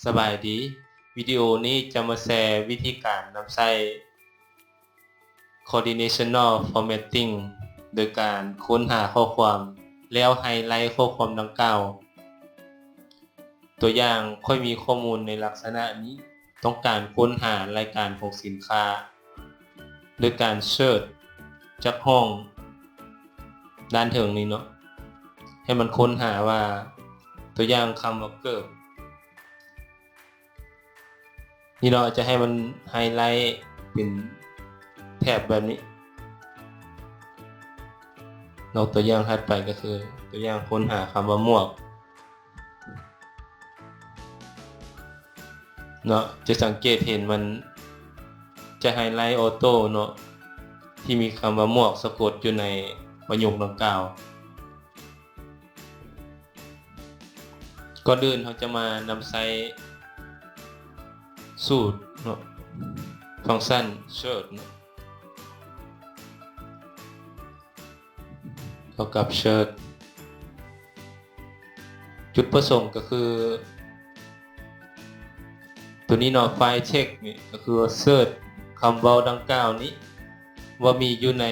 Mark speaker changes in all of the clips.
Speaker 1: สบายดีวิดีโอนี้จะมาแชร์วิธีการนำใช้ Coordinational Formatting โดยการค้นหาข้อความแล้วไฮไลท์ข้อความดังกล่าวตัวอย่างค่อยมีข้อมูลในลักษณะนี้ต้องการค้นหารายการของสินค้าโดยการเสิร์ชจากห้องด้านถึงนี้เนาะให้มันค้นหาว่าตัวอย่างคำว่าเกิบนี่เราจะให้มันไฮไลท์เป็นแถบแบบนี้เราตัวอย่างถัดไปก็คือตัวอย่างค้นหาคำว่าหมวกเนาะจะสังเกตเห็นมันจะไฮไลท์ออโต้เนาะที่มีคำว่าหมวกสะกดอยู่ในประโยคดังกล่าวก่อนอื่นเราจะมานำใช้สูตรเนาะฟังก์ชัน search เนาะเท่ากับ search จุดประสงค์ก็คือตัวนี้เนาะไฟล์เช็คนี่ก็คือ search คำเว้าดังกล่าวนี้ว่ามีอยู่ใน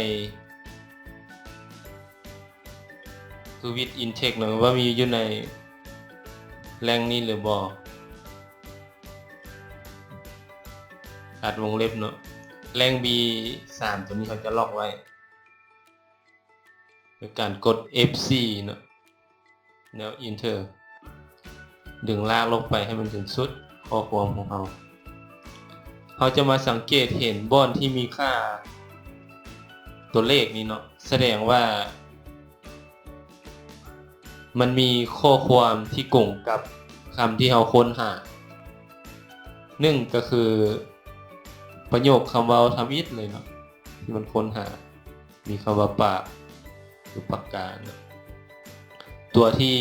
Speaker 1: คือ within text เนาะว่ามีอยู่ในแหล่งนี้หรือบ่อัดวงเล็บเนาะแหล่ง B3 ตัวนี้เขาจะล็อกไว้โดยการกด F4 เนาะแล้ว Enter ดึงลากลงไปให้มันถึงสุดข้อความของเราจะมาสังเกตเห็นบอนที่มีค่าตัวเลขนี้เนาะแสดงว่ามันมีข้อความที่กงกับคำที่เราค้นหา1ก็คือประโยคคำเว้าทำอิฐเลยเนาะที่มันค้นหามีคำว่าปากหรือปากกาเนาะตัวที่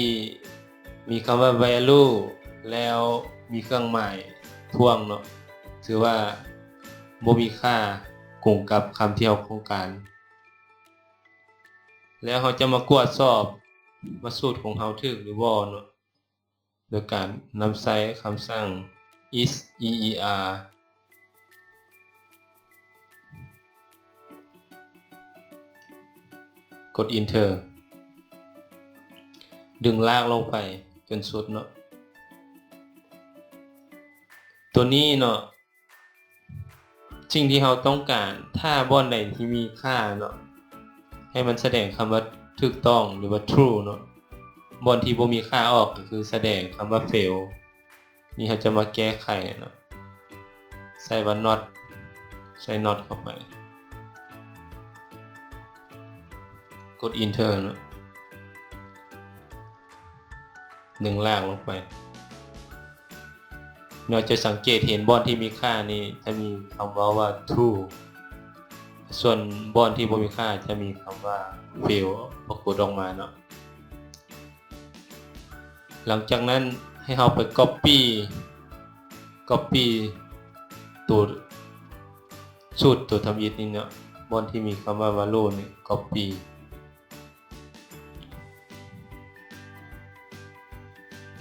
Speaker 1: มีคำว่า value แล้วมีเครื่องหมายพ่วงเนาะถือว่าบ่มีค่ากงกับคำที่เราต้องการแล้วเราจะมากวดสอบว่าสูตรของเราถูกหรือบ่เนาะโดยการนำใช้คำสั่ง is eer กด Enter ดึงลากลงไปจนสุดเนาะตัวนี้เนาะสิ่งที่เราต้องการถ้าบอนใดที่มีค่าเนาะให้มันแสดงคำว่าถูกต้องหรือว่า true เนาะบอนที่บ่มีค่าออกก็คือแสดงคำว่า fail นี่เราจะมาแก้ไขเนาะใส่ว่า not ใส่ not เข้าไปกด Enter เนาะดึงลากลงไปเราจะสังเกตเห็นบอนที่มีค่านี่จะมีคำว่า true ส่วนบอนที่บ่มีค่าจะมีคำว่า fail ปรากฏออกมาเนาะหลังจากนั้นให้เราไป copy ตัวสูตรตัวทำอิฐนี่เนาะบอนที่มีคำว่า value นี่ copy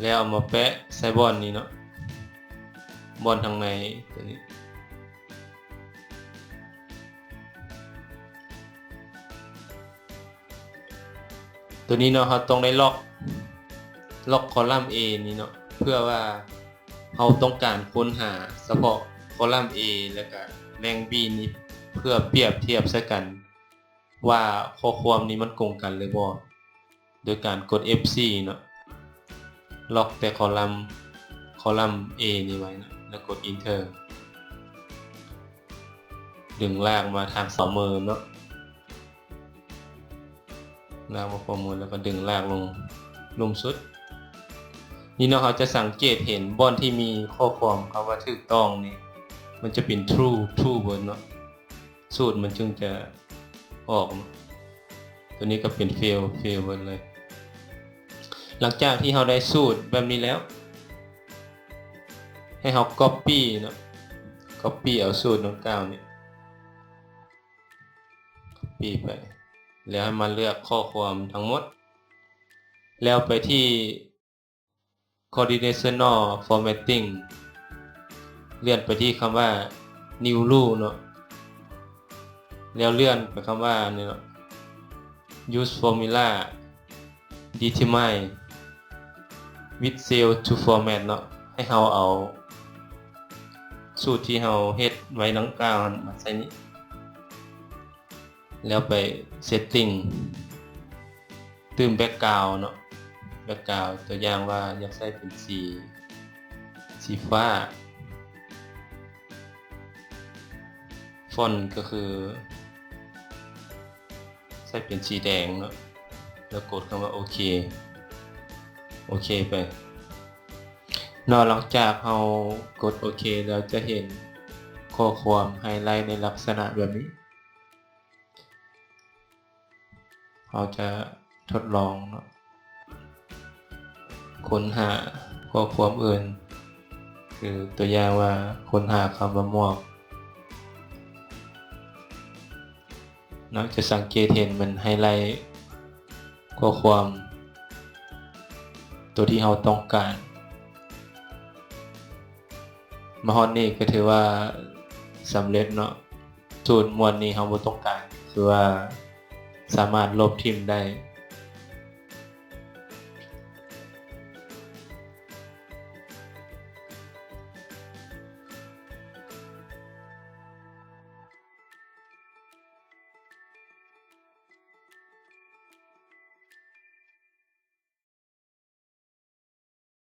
Speaker 1: แล้วเอามาแปะใส่บอนนี้เนาะบอนทางในตัวนี้ตัวนี้เนาะเราต้องได้ล็อกคอลัมน์ A นี้เนาะเพื่อว่าเราต้องการค้นหาเฉพาะคอลัมน์ A แล้วก็แหล่ง B นี้เพื่อเปรียบเทียบใส่กันว่าข้อความนี้มันตรงกันหรือบ่โดยการกด F4 เนาะล็อกแต่คอลัมน์ A นี้ไว้นะแล้วกด Enter ดึงลากมาทางขวามือเนาะลากมาขวามือแล้วก็ดึงลากลงสุดนี่เนาะเราจะสังเกตเห็นบอนที่มีข้อความคำว่าถูกต้องนี่มันจะเป็น true เบิดเนาะสูตรมันจึงจะออกตัวนี้ก็เป็น fail เบิดเลยหลังจากที่เราได้สูตรแบบนี้แล้วให้เรา copy เนาะ copy เอาสูตรดังกล่าวนี่ copy ไปแล้วให้มาเลือกข้อความทั้งหมดแล้วไปที่ coordinational formatting เลื่อนไปที่คำว่า new rule เนาะแล้วเลื่อนไปคำว่าเนี่ยเนาะ use formula determine with cell to format เนาะให้เราเอาสูตรที่เราเฮ็ดไว้ดังกล่าวมาใส่นี้แล้วไป setting ตื่ม background เนาะ background ตัวอย่างว่าอยากใส่เป็นสีฟ้า ฟอนต์ก็คือใส่เป็นสีแดงเนาะแล้วกดคำว่าโอเคไปหลังจากเรากดโอเคแล้วจะเห็นข้อความไฮไลท์ในลักษณะแบบนี้เราจะทดลองเนาะค้นหาข้อความอื่นคือตัวอย่างว่าค้นหาคำว่าหมวกจะสังเกตเห็นมันไฮไลท์ข้อความตัวที่เราต้องการมาฮอดนี้ก็ถือว่าสำเร็จเนาะสูตรหมวดนี้เราบ่ต้องการคือว่าสามารถลบทิ่มได้